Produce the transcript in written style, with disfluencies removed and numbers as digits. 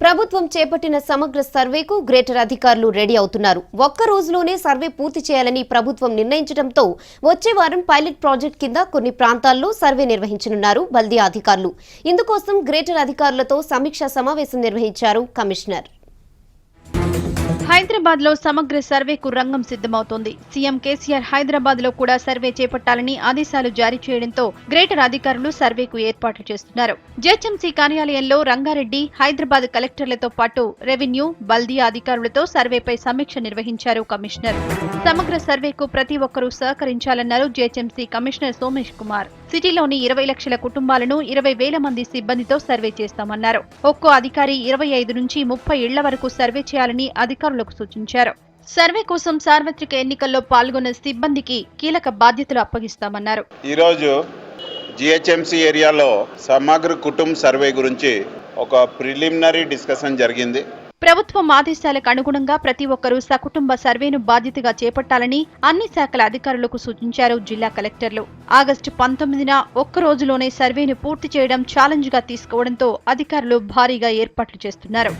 ప్రభుత్వం చేపట్టిన సమగ్ర సర్వేకు గ్రేటర్ అధికారులు రెడీ అవుతున్నారు. ఒక్క రోజులోనే సర్వే పూర్తి చేయాలని ప్రభుత్వం నిర్ణయించడంతో వచ్చే వారం పైలట్ ప్రాజెక్ట్ కింద కొన్ని ప్రాంతాల్లో సర్వే నిర్వహించనున్నారు బల్దియా అధికారులు. ఇందుకోసం గ్రేటర్ అధికారులతో సమీక్షా సమావేశం నిర్వహించారు కమిషనర్. హైదరాబాద్ లో సమగ్ర సర్వేకు రంగం సిద్ధమవుతోంది. సీఎం కేసీఆర్ హైదరాబాద్ లో కూడా సర్వే చేపట్టాలని ఆదేశాలు జారీ చేయడంతో గ్రేటర్ అధికారులు సర్వేకు ఏర్పాట్లు చేస్తున్నారు. జీహెచ్ఎంసీ కార్యాలయంలో రంగారెడ్డి, హైదరాబాద్ కలెక్టర్లతో పాటు రెవెన్యూ, బల్దియా అధికారులతో సర్వేపై సమీక్ష నిర్వహించారు కమిషనర్. సమగ్ర సర్వేకు ప్రతి ఒక్కరూ సహకరించాలన్నారు జీహెచ్ఎంసీ కమిషనర్ సోమేష్ కుమార్. సిటీలోని 20 లక్షల కుటుంబాలను 20,000 మంది సిబ్బందితో సర్వే చేస్తామన్నారు. ఒక్కో అధికారి 25 నుంచి 30 ఇళ్ల వరకు సర్వే చేయాలని అధికారులకు సూచించారు. సర్వే కోసం సార్వత్రిక ఎన్నికల్లో పాల్గొన్న సిబ్బందికి కీలక బాధ్యతలు అప్పగిస్తామన్నారు. ఈరోజు జిహెచ్ఎంసీ ఏరియాలో సమగ్ర కుటుంబ సర్వే గురించి ఒక ప్రిలిమినరీ డిస్కషన్ జరిగింది. ప్రభుత్వం ఆదేశాలకు అనుగుణంగా ప్రతి ఒక్కరూ సకుటుంబ సర్వేను బాధ్యతగా చేపట్టాలని అన్ని శాఖల అధికారులకు సూచించారు జిల్లా కలెక్టర్లు. ఆగస్టు 19న ఒక్క రోజులోనే సర్వేను పూర్తి చేయడం ఛాలెంజ్ గా తీసుకోవడంతో అధికారులు భారీగా ఏర్పాట్లు చేస్తున్నారు.